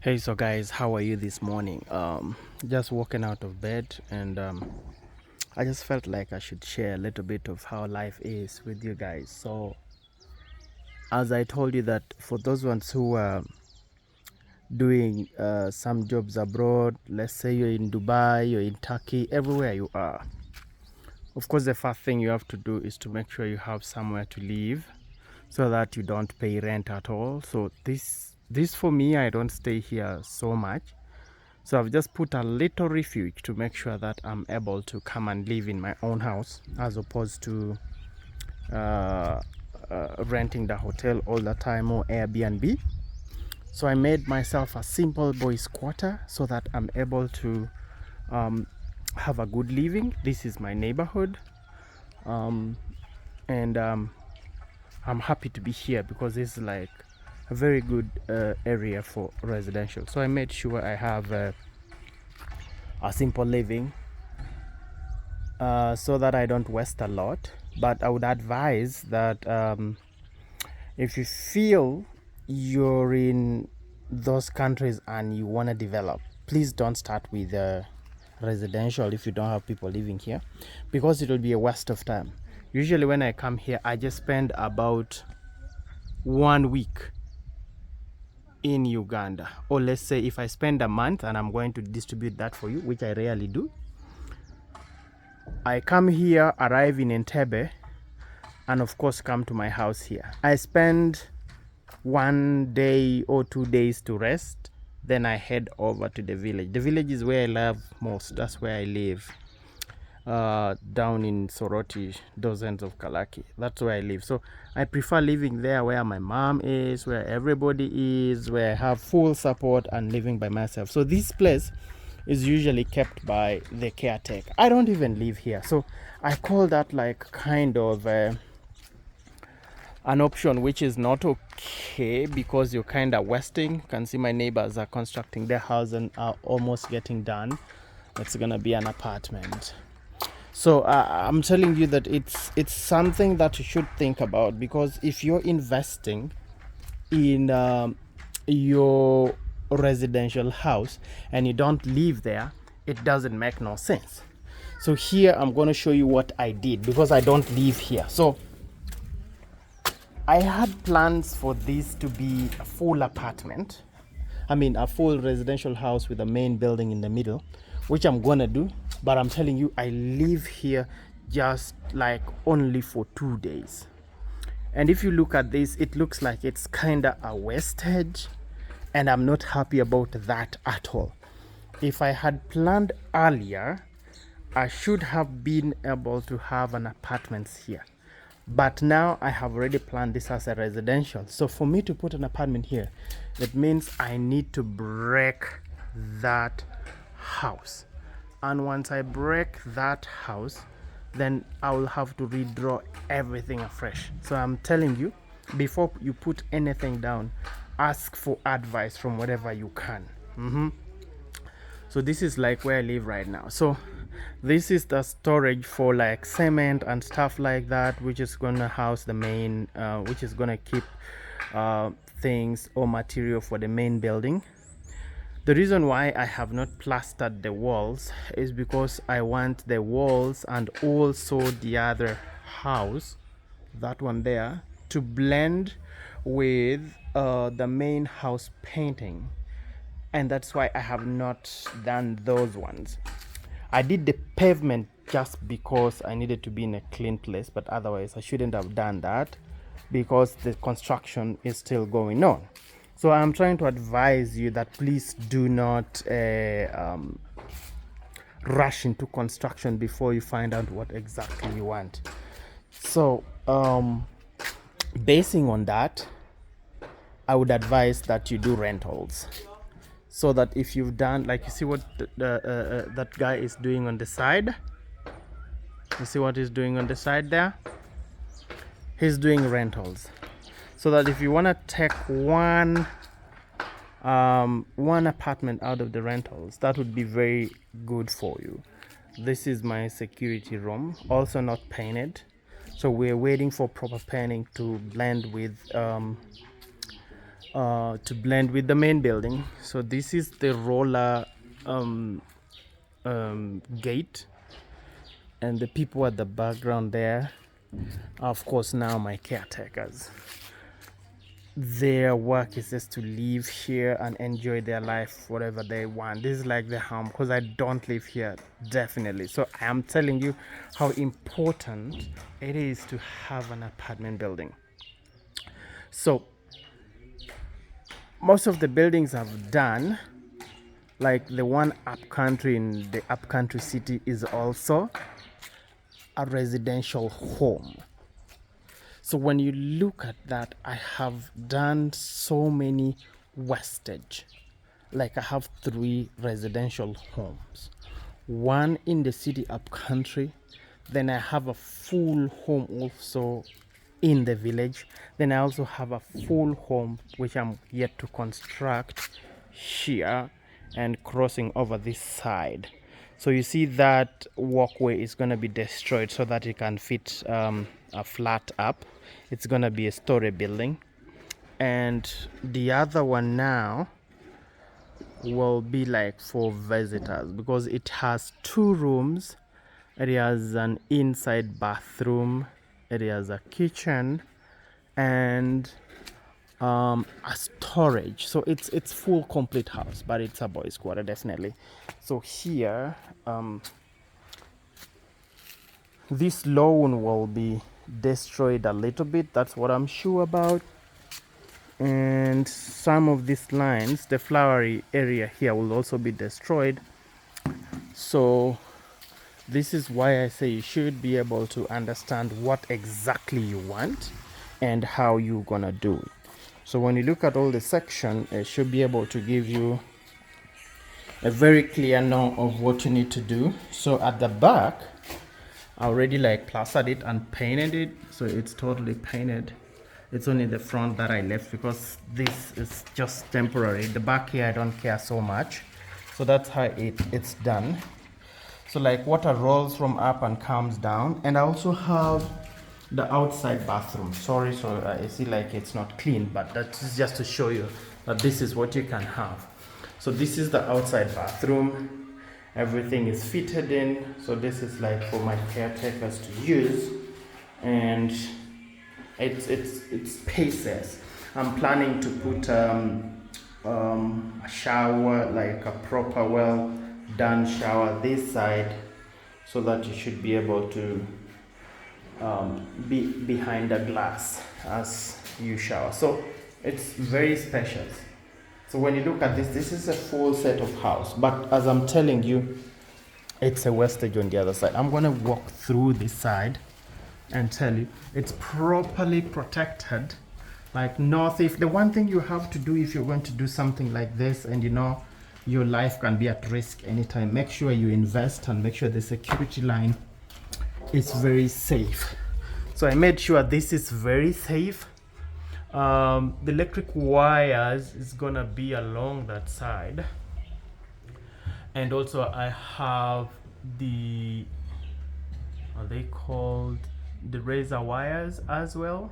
Hey, so guys, how are you this morning? Just walking out of bed, and I just felt like I should share a little bit of how life is with you guys. So, as I told you that for those ones who are doing some jobs abroad, let's say you're in Dubai, you're in Turkey, everywhere you are, of course, the first thing you have to do is to make sure you have somewhere to live, so that you don't pay rent at all. So this for me, I don't stay here so much. So I've just put a little refuge to make sure that I'm able to come and live in my own house, as opposed to uh, renting the hotel all the time or Airbnb. So I made myself a simple boys quarter so that I'm able to um, have a good living. This is my neighborhood, um, and I'm happy to be here because it's like a very good area for residential. So I made sure I have a simple living, so that I don't waste a lot. But I would advise that if you feel you're in those countries and you want to develop, please don't start with residential if you don't have people living here, because it will be a waste of time. Usually when I come here, I just spend about 1 week in Uganda, or let's say if I spend a month and I'm going to distribute that for you, which I rarely do. I come here, arrive in Entebbe, and of course come to my house here. I spend 1 day or 2 days to rest, then I head over to the village. The village is where I love most. That's where I live, down in Soroti, those ends of Kalaki. That's where I live. So I prefer living there where my mom is, where everybody is, where I have full support, and living by myself. So this place is usually kept by the caretaker. I don't even live here. So I call that like kind of an option which is not okay, because you're kind of wasting. You can see my neighbors are constructing their house and are almost getting done. It's gonna be an apartment. So I'm telling you that it's something that you should think about, because if you're investing in your residential house and you don't live there, it doesn't make no sense. So here I'm going to show you what I did, because I don't live here. So I had plans for this to be a full apartment. I mean, a full residential house with a main building in the middle, which I'm gonna do. But I'm telling you, I live here just like only for 2 days. And if you look at this, it looks like it's kinda a wastage, and I'm not happy about that at all. If I had planned earlier, I should have been able to have an apartment here. But now I have already planned this as a residential. So for me to put an apartment here, it means I need to break that house. And once I break that house, then I will have to redraw everything afresh. So I'm telling you, before you put anything down, ask for advice from whatever you can. So this is like where I live right now. So this is the storage for like cement and stuff like that, which is gonna house the main, which is gonna keep things or material for the main building. The reason why I have not plastered the walls is because I want the walls and also the other house, that one there, to blend with the main house painting, and that's why I have not done those ones. I did the pavement just because I needed to be in a clean place, but otherwise I shouldn't have done that, because the construction is still going on. So I'm trying to advise you that please do not rush into construction before you find out what exactly you want. So basing on that, I would advise that you do rentals, so that if you've done, like, you see what that guy is doing on the side, you see what he's doing on the side there, he's doing rentals, so that if you want to take one apartment out of the rentals, that would be very good for you. This is my security room, also not painted, so we're waiting for proper painting to blend with to blend with the main building. So this is the roller gate, and the people at the background there are of course now my caretakers. Their work is just to live here and enjoy their life whatever they want. This is like the home, because I don't live here, definitely. So I am telling you how important it is to have an apartment building. So most of the buildings I've done, like the one upcountry in the upcountry city, is also a residential home. So when you look at that, I have done so many Westage. Like I have 3 residential homes. One in the city upcountry, then I have a full home also in the village. Then I also have a full home which I'm yet to construct here and crossing over this side. So you see that walkway is going to be destroyed so that it can fit a flat up. It's going to be a story building. And the other one now will be like for visitors, because it has 2 rooms. It has an inside bathroom, it has a kitchen, and a storage. So it's full complete house, but it's a boys quarter, definitely. So here this lawn will be destroyed a little bit, that's what I'm sure about. And some of these lines, the flowery area here, will also be destroyed. So this is why I say you should be able to understand what exactly you want and how you're gonna do it. So when you look at all the section, it should be able to give you a very clear know of what you need to do. So at the back, I already like plastered it and painted it, so it's totally painted. It's only the front that I left because this is just temporary. The back here I don't care so much. So that's how it's done. So like water rolls from up and comes down. And I also have the outside bathroom. Sorry, so I see like it's not clean, but that's just to show you that this is what you can have. So this is the outside bathroom. Everything is fitted in. So this is like for my caretakers to use. And it's spaces. I'm planning to put a shower, like a proper well done shower this side, so that you should be able to be behind the glass as you shower. So it's very spacious. So when you look at this, this is a full set of house, but as I'm telling you, it's a Westage on the other side. I'm gonna walk through this side and tell you it's properly protected, like no thief. The one thing you have to do if you're going to do something like this, and you know your life can be at risk anytime, make sure you invest and make sure the security line is very safe. So I made sure this is very safe. The electric wires is gonna be along that side, and also I have the, are they called, the razor wires as well,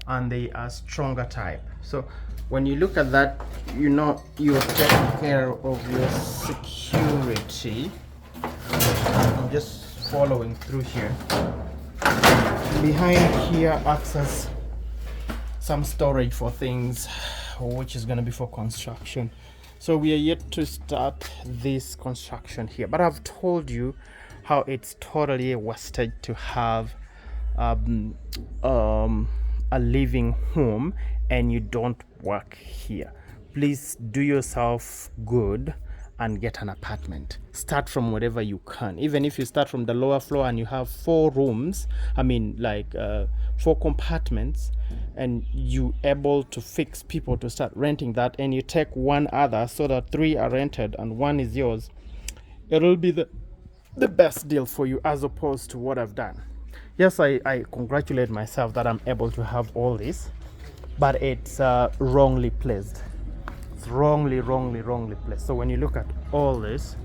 and they are stronger type. So when you look at that, you know you're taking care of your security. I'm just following through here. Behind here access some storage for things, which is going to be for construction. So we are yet to start this construction here, but I've told you how it's totally a wastage to have a living home and you don't work here. Please do yourself good and get an apartment. Start from wherever you can. Even if you start from the lower floor and you have 4 rooms, I mean like 4 compartments, and you able to fix people to start renting that, and you take one other so that 3 are rented and 1 is yours, it'll be the best deal for you, as opposed to what I've done. Yes, I congratulate myself that I'm able to have all this, but it's wrongly placed. It's wrongly placed. So when you look at all this,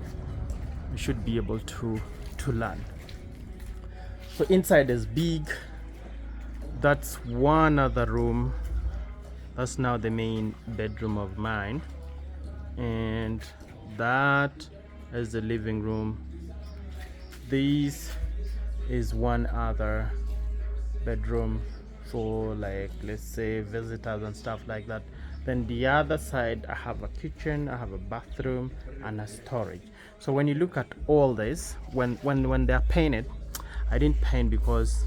you should be able to learn. So inside is big. That's one other room. That's now the main bedroom of mine, and that is the living room. This is one other bedroom for, like, let's say visitors and stuff like that. Then the other side, I have a kitchen, I have a bathroom, and a storage. So when you look at all this, when they're painted, I didn't paint because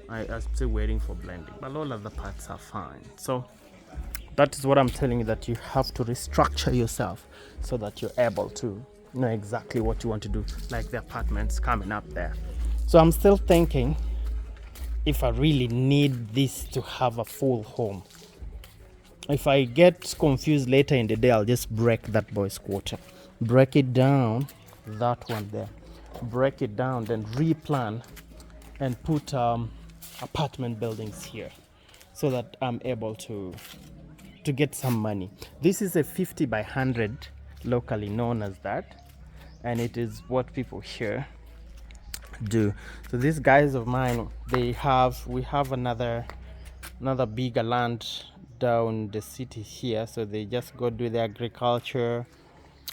I'm still waiting for blending, but all of the parts are fine. So that is what I'm telling you, that you have to restructure yourself so that you're able to know exactly what you want to do, like the apartments coming up there. So I'm still thinking if I really need this to have a full home. If I get confused later in the day, I'll just break that boys quarter, break it down, that one there, break it down, then replan and put apartment buildings here, so that I'm able to get some money. This is a 50 by 100, locally known as that, and it is what people here do. So these guys of mine, we have another bigger land down the city here, so they just go do their agriculture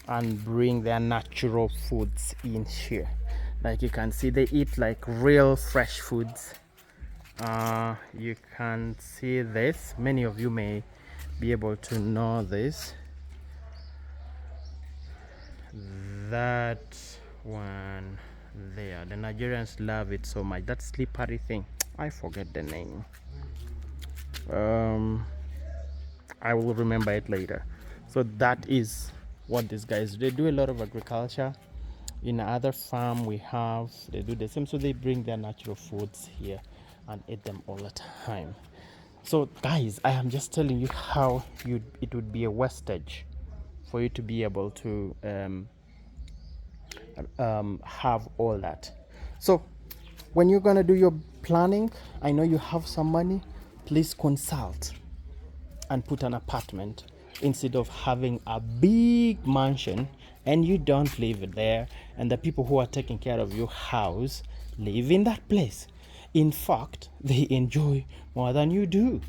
and bring their natural foods in here. Like you can see, they eat like real fresh foods. You can see this, many of you may be able to know this. That one there, the Nigerians love it so much, that slippery thing, I forget the name. I will remember it later. So that is what these guys do. They do a lot of agriculture. In other farm we have, they do the same. So they bring their natural foods here and eat them all the time. So guys, I am just telling you how it would be a wastage for you to be able to have all that. So when you're gonna do your planning, I know you have some money, please consult and put an apartment instead of having a big mansion and you don't live there, and the people who are taking care of your house live in that place. In fact, they enjoy more than you do.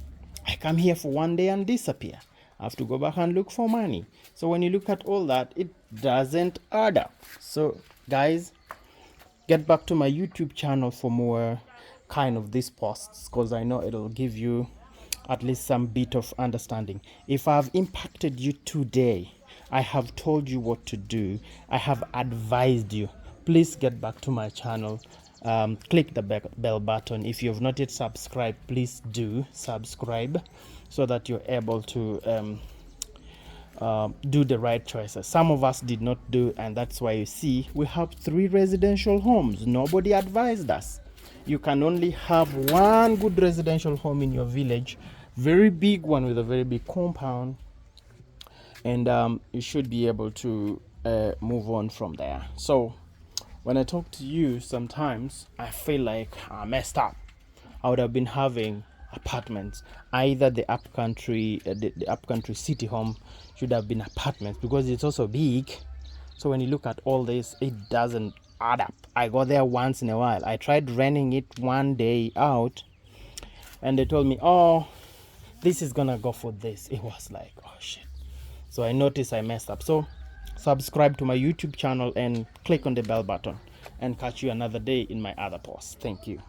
I come here for one day and disappear. I have to go back and look for money. So when you look at all that, it doesn't add up. So guys, get back to my YouTube channel for more kind of these posts, because I know it'll give you at least some bit of understanding. If I've impacted you today, I have told you what to do, I have advised you, please get back to my channel. Click the bell button. If you have not yet subscribed, please do subscribe so that you're able to do the right choices. Some of us did not do, and that's why you see we have 3 residential homes. Nobody advised us. You can only have one good residential home in your village, very big one with a very big compound, and you should be able to move on from there. So when I talk to you, sometimes I feel like I messed up. I would have been having apartments. Either the upcountry city home should have been apartments, because it's also big. So when you look at all this, it doesn't add up. I go there once in a while. I tried renting it one day out, and they told me, oh, this is gonna go for this. It was like, oh shit. So I noticed I messed up. So subscribe to my YouTube channel and click on the bell button, and catch you another day in my other posts. Thank you.